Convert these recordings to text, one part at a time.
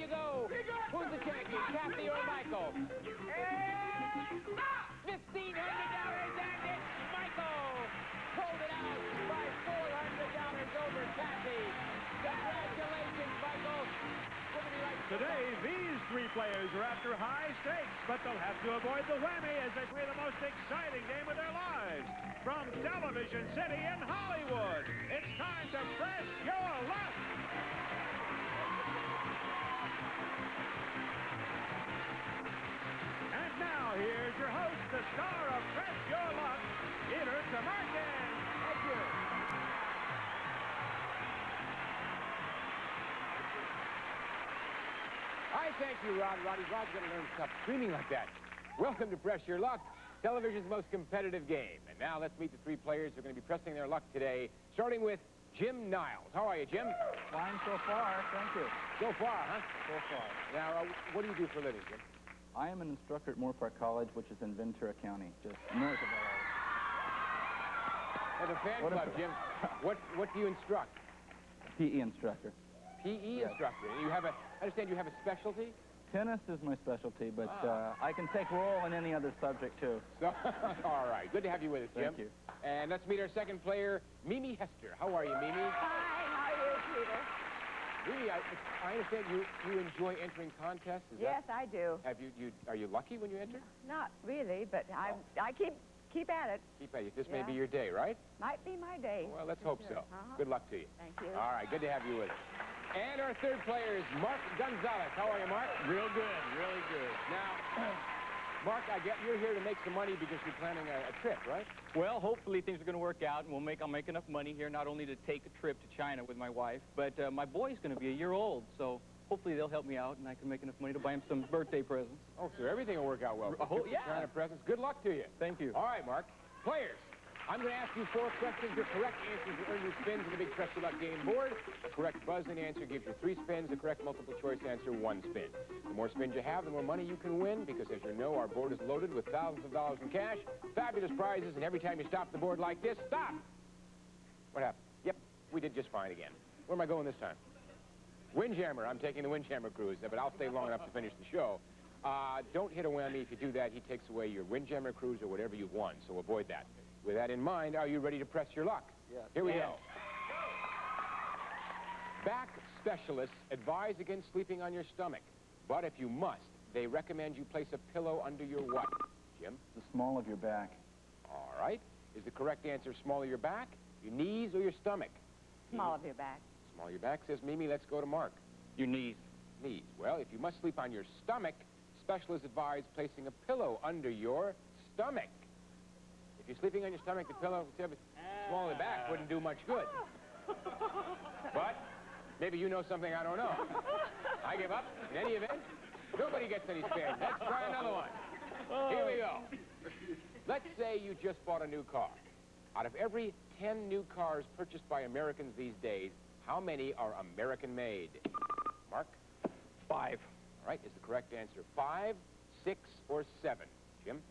you go. Who's the champion, Kathy or Michael? $1,500, and it's Michael. Pulled it out by $400 over Kathy. Congratulations, Michael. Today, these three players are after high stakes, but they'll have to avoid the whammy as they play the most exciting game of their lives. From Television City in Hollywood, it's time to press your luck. And now, here's your host, the star of Press Your Luck, Peter Tamarkin. Thank you. I thank you, Rod. Rod's got to learn to stop screaming like that. Welcome to Press Your Luck, television's most competitive game. And now let's meet the three players who are going to be pressing their luck today, starting with Jim Niles. How are you, Jim? Fine so far, thank you. So far, huh? So far. Now, what do you do for a living, Jim? I am an instructor at Moorpark College, which is in Ventura County, just north of LA. As a fan club, Jim, what do you instruct? PE instructor. PE instructor. And you have I understand you have a specialty? Tennis is my specialty, but I can take role in any other subject, too. So, all right. Good to have you with us, Jim. Thank you. And let's meet our second player, Mimi Hester. How are you, Mimi? Hi, how are you, Peter? Mimi, I understand you enjoy entering contests. Is Yes, I do. Are you lucky when you enter? Not really, but I keep at it. Keep at it. This may be your day, right? Might be my day. Well, let's hope so. Good luck to you. Thank you. All right, good to have you with us. And our third player is Mark Gonzalez. How are you, Mark? Real good, really good. Now, Mark, I get you're here to make some money because you're planning a trip, right? Well, hopefully things are going to work out, and I'll make enough money here not only to take a trip to China with my wife, but my boy's going to be a year old, so hopefully they'll help me out, and I can make enough money to buy him some birthday presents. Oh, so everything will work out well. Oh, yeah. China presents. Good luck to you. Thank you. All right, Mark. Players, I'm going to ask you 4 questions. Your correct answers will earn you spins on the big Press Your Luck game board. The correct buzzing answer gives you 3 spins. The correct multiple choice answer, 1 spin. The more spins you have, the more money you can win, because as you know, our board is loaded with thousands of dollars in cash, fabulous prizes, and every time you stop the board like this, stop! What happened? Yep, we did just fine again. Where am I going this time? Windjammer. I'm taking the Windjammer cruise, but I'll stay long enough to finish the show. Don't hit a whammy. If you do that, he takes away your Windjammer cruise or whatever you've won, so avoid that. With that in mind, are you ready to press your luck? Yes. Here we go. Back specialists advise against sleeping on your stomach, but if you must, they recommend you place a pillow under your what? Jim? The small of your back. All right. Is the correct answer small of your back, your knees, or your stomach? Small of your back. Small of your back, says Mimi. Let's go to Mark. Your knees. Knees. Well, if you must sleep on your stomach, specialists advise placing a pillow under your stomach. If you're sleeping on your stomach, the pillow, small of the back, wouldn't do much good. But maybe you know something I don't know. I give up. In any event, nobody gets any spins. Let's try another one. Here we go. Let's say you just bought a new car. Out of every 10 new cars purchased by Americans these days, how many are American-made? Mark? 5. All right, is the correct answer 5, 6, or 7? Jim?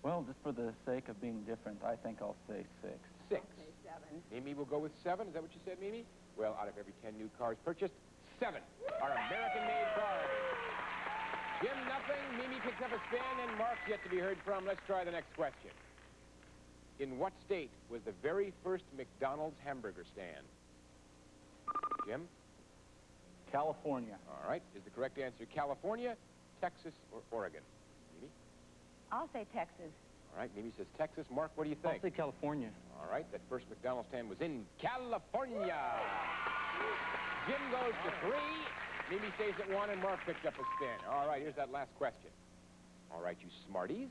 Well, just for the sake of being different, I think I'll say 6. 6. Okay, 7. Mimi will go with 7. Is that what you said, Mimi? Well, out of every 10 new cars purchased, 7 are American-made cars. Jim, nothing. Mimi picks up a spin, and Mark's yet to be heard from. Let's try the next question. In what state was the very first McDonald's hamburger stand? Jim? California. All right. Is the correct answer California, Texas, or Oregon? Mimi? I'll say Texas. All right. Mimi says Texas. Mark, what do you think? I'll say California. All right. That first McDonald's stand was in California. Jim goes to 3. Mimi stays at 1, and Mark picked up a spin. All right. Here's that last question. All right, you smarties.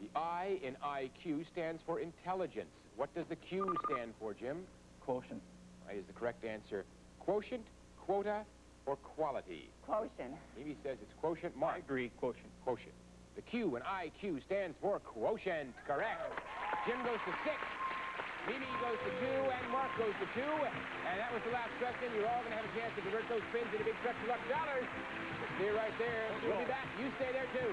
The I in IQ stands for intelligence. What does the Q stand for, Jim? Quotient. All right. Is the correct answer quotient, quota, or quality? Quotient. Mimi says it's quotient. Mark? I agree, quotient. Quotient. The Q in IQ stands for quotient. Correct. Jim goes to 6. Mimi goes to 2, and Mark goes to 2. And that was the last question. You're all going to have a chance to convert those spins into big Press Your Luck dollars. Just stay right there. We'll be back. You stay there, too.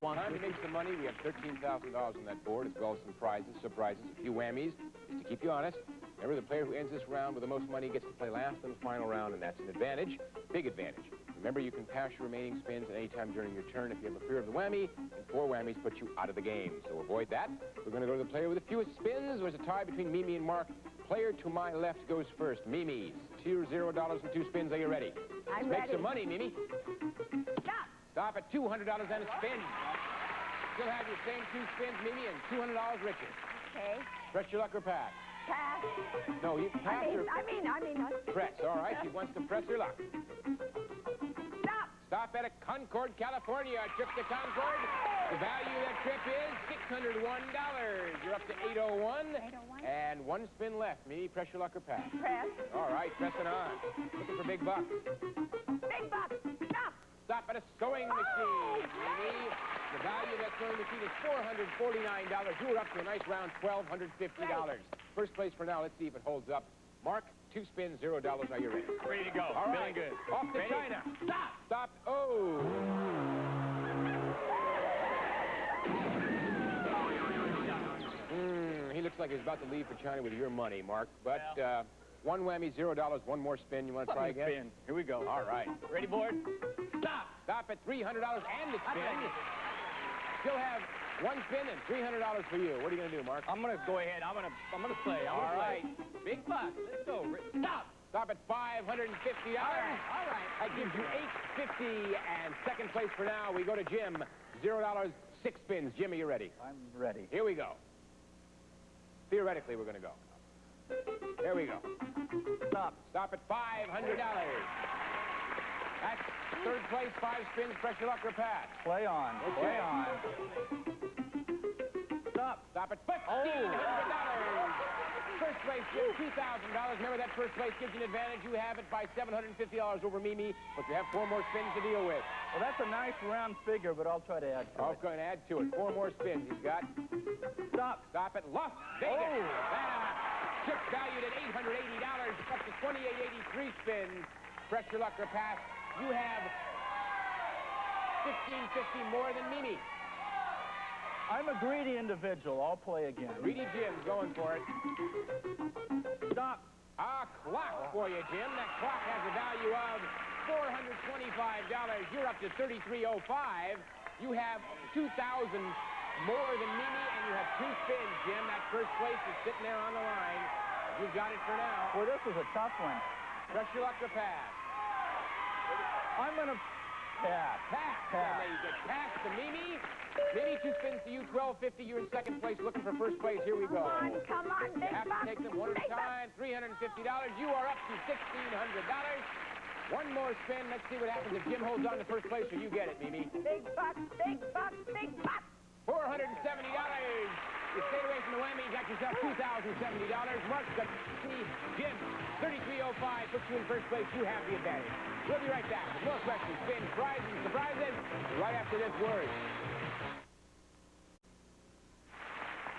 Time to make some money. We have $13,000 on that board, as well as some prizes, surprises, a few whammies, just to keep you honest. Remember, the player who ends this round with the most money gets to play last in the final round, and that's an advantage, big advantage. Remember, you can pass your remaining spins at any time during your turn if you have a fear of the whammy, and 4 whammies put you out of the game. So avoid that. We're going to go to the player with the fewest spins. There's a tie between Mimi and Mark. Player to my left goes first. Mimi, $0 and 2 spins. Are you ready? I'm Let's ready. make some money, Mimi. Stop. Stop at $200 and a spin. Still have your same 2 spins, Mimi, and $200 richer. Okay. Press your luck or pass. Pass. No, you pass or I mean. press. All right, she wants to press her luck. Stop. Stop at a Concord, California. A trip to Concord. The value of that trip is $601. You're up to 801. 801. And 1 spin left. Mimi, press your luck or pass. Press. All right, pressing on. Looking for big bucks. Big bucks. Stop. Stop at a sewing machine, Mimi. The value of that sewing machine is $449. You were up to a nice round, $1,250. First place for now. Let's see if it holds up. Mark, 2 spins, $0. Are you ready? Ready to go. All right. Feeling good. Off to Ready? China. Stop. Stop. Oh. He looks like he's about to leave for China with your money, Mark. But 1 whammy, $0. 1 more spin. You want to try again? Spin. Here we go. All right. Ready, board? Stop. Stop at $300 and the spin. Still have 1 spin and $300 for you. What are you going to do, Mark? I'm gonna go ahead. I'm gonna play. All right. Big bucks. Let's go. Stop. Stop at $550. All right. That gives you $850. And second place for now, we go to Jim. $0, 6 spins. Jim, are you ready? I'm ready. Here we go. Theoretically, we're going to go. There we go. Stop. Stop at $500. That's third place, 5 spins. Press your luck or pass. Play on. Okay. Play on. Stop. Stop at $1,500. First place, Jim, $2,000. Remember, that first place gives you an advantage. You have it by $750 over Mimi, but you have 4 more spins to deal with. Well, that's a nice round figure, but I'll try to add to I'm it. going to add to it. 4 more spins he's got. Stop. Stop at Las Vegas. Oh. Chip valued at $880, up to $28.83 spins. Press your luck or pass. You have $15.50 more than Mimi. I'm a greedy individual. I'll play again. Greedy Jim's going for it. Stop. A clock for you, Jim. That clock has a value of $425. You're up to $33.05. You have $2,000 more than Mimi, and you have 2 spins, Jim. That first place is sitting there on the line. You've got it for now. Well, this is a tough one. Press your luck to pass. I'm going to pass. Pass. Pass. And you get pass to Mimi. Mimi, 2 spins to you, $12.50. You're in second place looking for first place. Here we go. Come on, You big have to bucks. take them one at a Big bucks. time. $350. You are up to $1,600. 1 more spin. Let's see what happens if Jim holds on to first place or you get it, Mimi. Big bucks, big bucks, big bucks. $470. You stayed away from the whammy. You got yourself $2,070. Mark's got Jim, $33.05. Puts you in first place. You have the advantage. We'll be right back with more questions, spins, prizes, and surprises right after this word.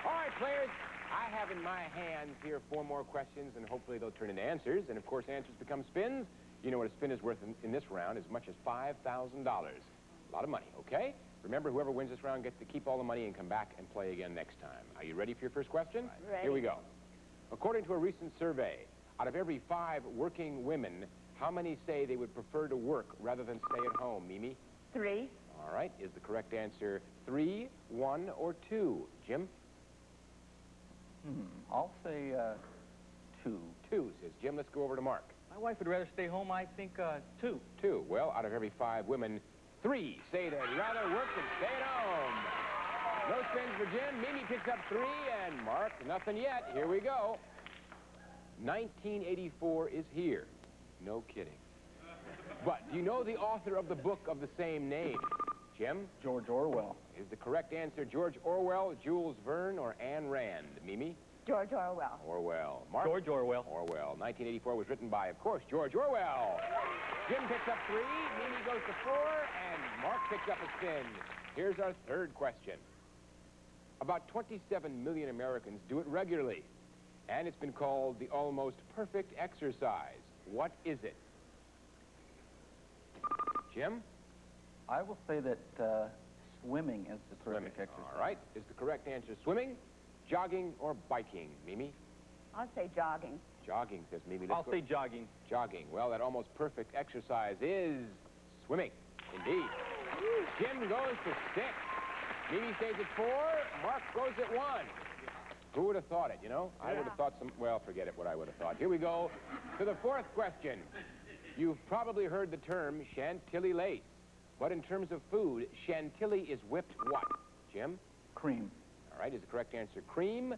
All right, players. I have in my hands here 4 more questions, and hopefully they'll turn into answers. And, of course, answers become spins. You know what a spin is worth in this round, as much as $5,000. A lot of money, okay? Remember, whoever wins this round gets to keep all the money and come back and play again next time. Are you ready for your first question? Ready. Here we go. According to a recent survey, out of every 5 working women, how many say they would prefer to work rather than stay at home? Mimi? 3. All right. Is the correct answer 3, 1, or 2? Jim? I'll say 2. 2, says Jim. Let's go over to Mark. My wife would rather stay home. I think 2. 2. Well, out of every 5 women, 3 say they'd rather work than stay at home. No spins for Jim. Mimi picks up 3, and Mark, nothing yet. Here we go. 1984 is here. No kidding. But do you know the author of the book of the same name? Jim? George Orwell. Is the correct answer George Orwell, Jules Verne, or Ayn Rand? Mimi? George Orwell. Orwell. Mark? George Orwell. Orwell. 1984 was written by, of course, George Orwell. Jim picks up 3, Mimi goes to 4, and Mark picks up a spin. Here's our third question. About 27 million Americans do it regularly, and it's been called the almost perfect exercise. What is it? Jim? I will say that swimming is the terrific exercise. All right. Is the correct answer swimming, jogging, or biking? Mimi? I'll say jogging. Jogging, says Mimi. Let's I'll go. say jogging. Jogging. Well, that almost perfect exercise is swimming. Indeed. Jim goes to 6. Mimi stays at 4. Mark goes at 1. Who would have thought it, you know? I would have thought well, forget it, what I would have thought. Here we go to the 4th question. You've probably heard the term chantilly lace. But in terms of food, chantilly is whipped what? Jim? Cream. All right, is the correct answer cream,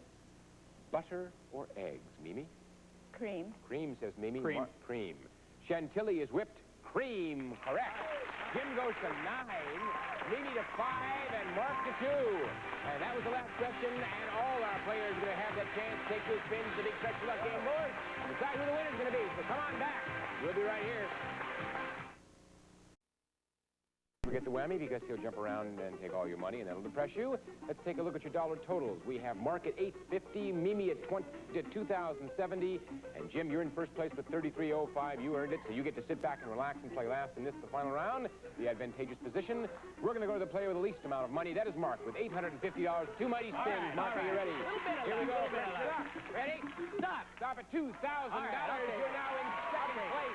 butter, or eggs? Mimi? Cream. Cream, says Mimi. Cream. Cream. Chantilly is whipped cream. Correct. Jim goes to 9, Mimi to 5, and Mark to 2. And that was the last question, and all our players are going to have that chance to take those spins to the big Treasure Luck game board. Decide who the winner's going to be. So come on back. We'll be right here. Forget the whammy because he'll jump around and take all your money, and that'll depress you. Let's take a look at your dollar totals. We have Mark at $850, Mimi at $2,070, and Jim, you're in first place with $33.05. You earned it, so you get to sit back and relax and play last in this, the final round, the advantageous position. We're going to go to the player with the least amount of money. That is Mark with $850. 2 mighty spins. Mark, are you ready? Here we go. Ready? Stop. Stop at $2,000. You're now in second place.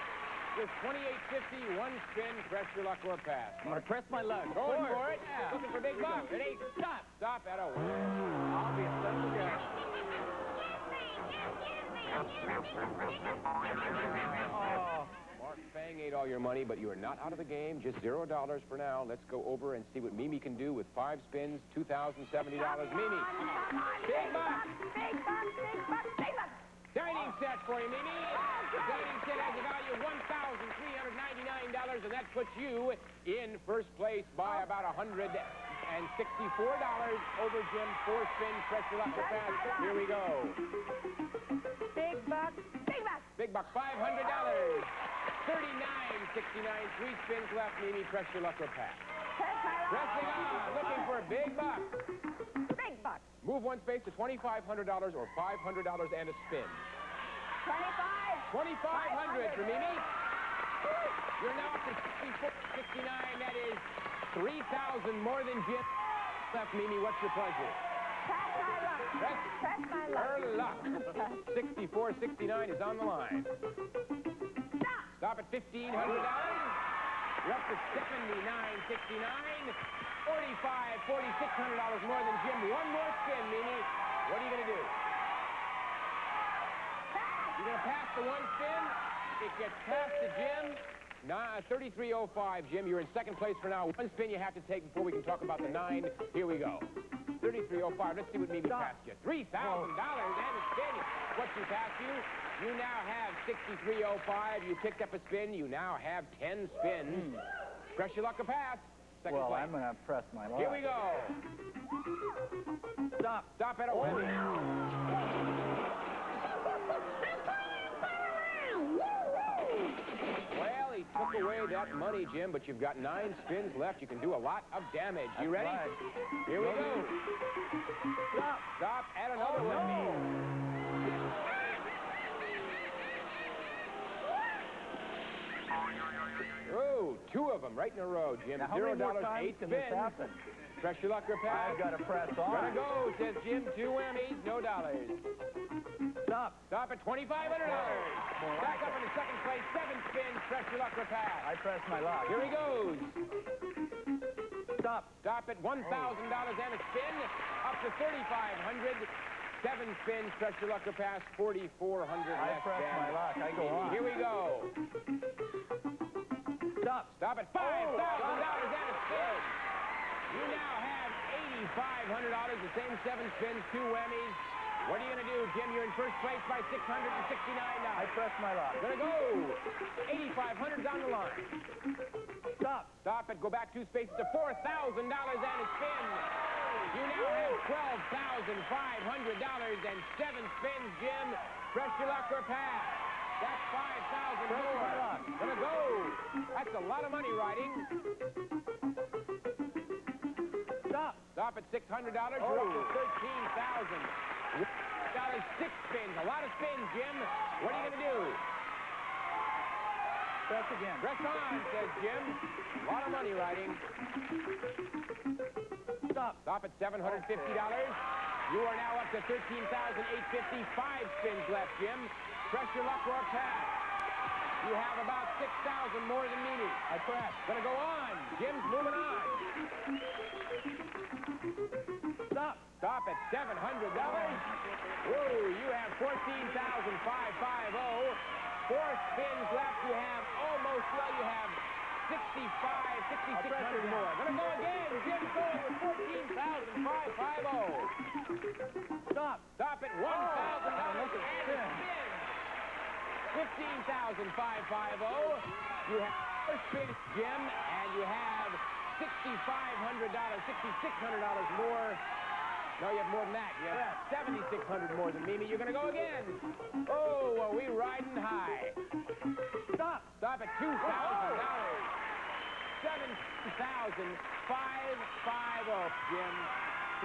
With $28.50, 1 spin, press your luck or pass. I'm going to press my luck. Going for it. Yeah. Looking for big bucks. Ready? Stop. Stop at a 1. I'll be a special guest. Oh. Mark Fang ate all your money, but you are not out of the game. Just $0 for now. Let's go over and see what Mimi can do with 5 spins, $2,070. Mimi. Big bucks. Big bucks. Big bucks. Big bucks. Dining set for you, Mimi. The dining set has a value of $1,399, and that puts you in first place by about $164 over Jim. 4 spins, press your luck or pass. Here we go. Big bucks. Big bucks. Big buck, $500. $39.69. 3 spins left, Mimi. Press your luck or pass. Press my luck. Pressing on, looking for a big buck. Big bucks. Move 1 space to $2,500 or $500 and a spin. 25. $2,500 for Mimi. You're now up to $64.69. That is $3,000 more than Jim. Left, Mimi. What's your pleasure? Press my luck. Press my luck. Her luck. $64.69 is on the line. Stop. Stop at $1,500. You're up to $79.69. $4,600 more than Jim. 1 more spin, Mimi. What are you going to do? You're going to pass the 1 spin. It gets past to Jim. 33.05, Jim. You're in second place for now. 1 spin you have to take before we can talk about the 9. Here we go. 33.05. Let's see what Mimi passed you. $3,000 and a spin. What she passed you? You now have 63.05. You picked up a spin. You now have 10 spins. Press your luck or pass. Second place. I'm going to press my luck. Here we go. Stop. Stop at a whammy. Well, he took away that money, Jim, but you've got 9 spins left. You can do a lot of damage. You ready? Right. Here we go. Stop. Stop at another whammy. Oh, 2 of them right in a row, Jim. Now, how many more $0, times 8 can spins. this happen? Press your luck or pass. I've got to press on. Gotta go, says Jim. 2 whammies, no dollars. Stop. Stop at $2,500. Back up into second place, 7 spins. Press your luck or pass. I press my luck. Here he goes. Stop. Stop at $1,000 and a spin. Up to $3,500. 7 spins. Press your luck or pass. $4,400 I left. press my luck. I go on. Here we go. Stop. Stop at $5,000 and a spin. You now have $8,500. The same 7 spins, 2 whammies. What are you going to do, Jim? You're in first place by $669. I press my luck. Gonna go. $8,500's on the line. Stop. Stop it. Go back 2 spaces to $4,000 and a spin. You now have $12,500 and 7 spins, Jim. Press your luck or pass. That's $5,000 more. Gonna go. That's a lot of money riding. Stop. Stop at $600. You're up to $13,000. $6 spins. A lot of spins, Jim. What are you going to do? Press again. Press on, says Jim. A lot of money riding. Stop. Stop at $750. You are now up to 13,850. 5 spins left, Jim. Press your luck or pass. You have about 6,000 more than Mimi. I press. Gonna go on. Jim's moving on. Stop. Stop at $700. Whoa, you have 14,550. 4 spins left. You have almost, well, you have 6,600 more. Gonna go again. Jim's going with 14,550. Stop. Stop at $1,000 and a spin. 15,550. You have 4 spins, Jim, and you have $6,500, $6,600 more. No, you have more than that. You have 7,600 more than Mimi. You're going to go again. Oh, are we riding high? Stop. Stop at $2,000. 7,550, Jim.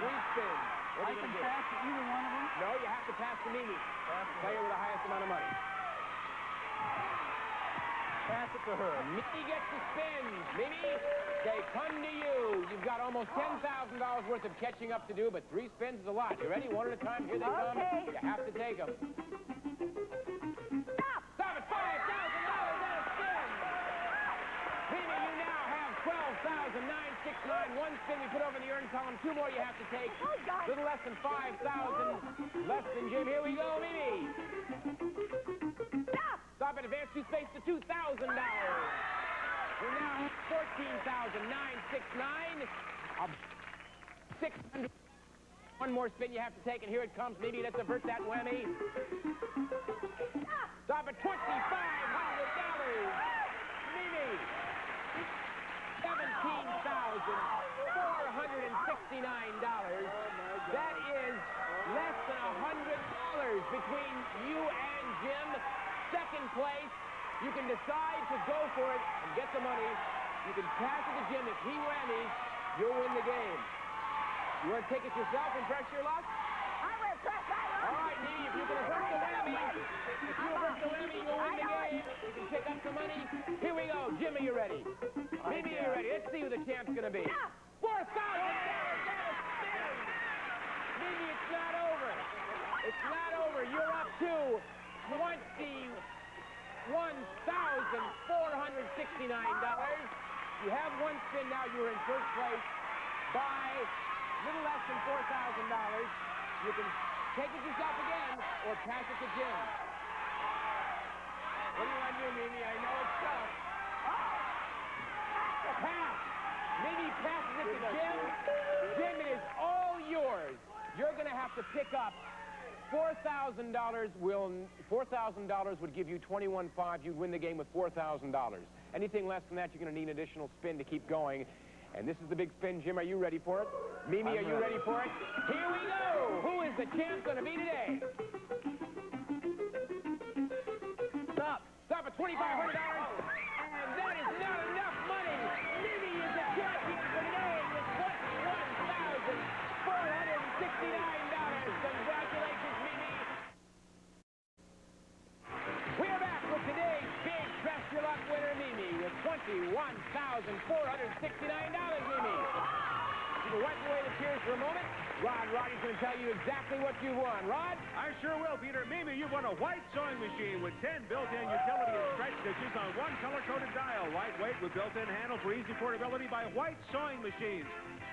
3 spins. What are you going to do? Pass to either one of them? No, you have to pass to Mimi. Player with the highest amount of money. Pass it to her. Mimi gets the spins. Mimi, they come to you. You've got almost $10,000 worth of catching up to do, but 3 spins is a lot. You ready? One at a time. Here they come. You have to take them. Stop. Stop at $5,000 and a spin. Mimi, you now have 12,969. 1 spin we put over in the earn column. 2 more you have to take. Oh, God. Little less than 5,000. Less than Jim. Here we go, Mimi. Stop. Stop and advance 2 space to $2,000. We now have 14,969. 600. 1 more spin you have to take, and here it comes. Maybe let's avert that whammy. Stop at $2,500. Mimi. $17,469. That is less than $100 between you and Jim. Second place. You can decide to go for it and get the money. You can pass it to Jim. If he whammies, you'll win the game. You want to take it yourself and press your luck? I'm going to press that one. All right, Dee, if you can avert the whammy, you'll win the game. You can pick up the money. Here we go. Jim, are you ready? Mimi, are you ready? Let's see who the champ's going to be. Yeah. $4,000. Mimi, it's not over. It's not over. You're up to $21,469. You have 1 spin now. You're in first place by a little less than $4,000. You can take it yourself again or pass it to Jim. What do you want to do, Mimi? I know it's tough. Pass. Mimi passes it to Jim. Jim, it is all yours. You're going to have to pick up $4,000 would give you $21,500. You'd win the game with $4,000. Anything less than that, you're going to need an additional spin to keep going. And this is the big spin. Jim, are you ready for it? Mimi, are you ready for it? Here we go. Who is the champ going to be today? Stop. Stop at $2,500. And that is not enough money. Mimi is the champion for today with $21,469. Congratulations, Mimi. We're back with today's big Press Your Luck winner, Mimi, with $21,469, Mimi. You can wipe away the tears for a moment. Roddy's going to tell you exactly what you won. Rod? I sure will, Peter. Mimi, you won a white sewing machine with 10 built-in utility and stretch stitches on 1 color-coded dial. Lightweight with built-in handle for easy portability by White Sewing Machines.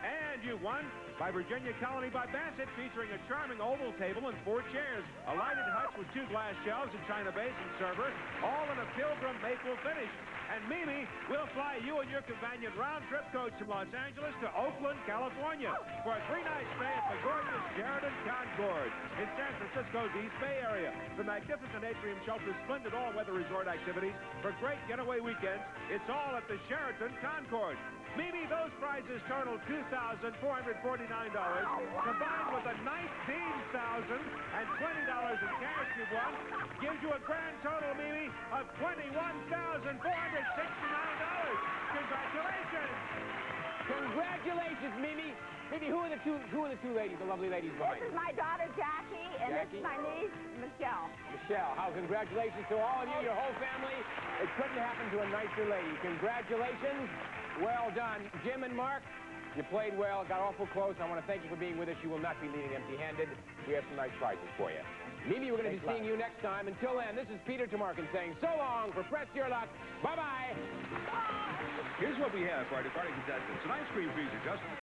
And you won by Virginia Colony by Bassett, featuring a charming oval table and 4 chairs, a lighted hutch with 2 glass shelves, a china basin server, all in a Pilgrim maple finish. And Mimi will fly you and your companion round-trip coach from Los Angeles to Oakland, California for a 3-night stay at the gorgeous Sheraton Concord in San Francisco's East Bay area. The magnificent atrium shelters splendid all-weather resort activities for great getaway weekends. It's all at the Sheraton Concord. Mimi, those prizes total $2,449, combined with the $19,020 in cash you've won, gives you a grand total, Mimi, of $21,469. Congratulations! Congratulations, Mimi. Mimi, who are the two ladies, the lovely ladies behind This you? is my daughter, Jackie, and this Jackie? is my niece, Michelle. Michelle, how congratulations to all of you, your whole family. It couldn't happen to a nicer lady. Congratulations. Well done. Jim and Mark, You played well, got awful close. I want to thank you for being with us. You will not be leaving empty-handed. We have some nice prizes for you. Mimi, we're going to be seeing you next time. Until then, this is Peter Tamarkin saying so long for Press Your Luck. Bye-bye. Here's what we have for our departing contestants. An ice cream freezer just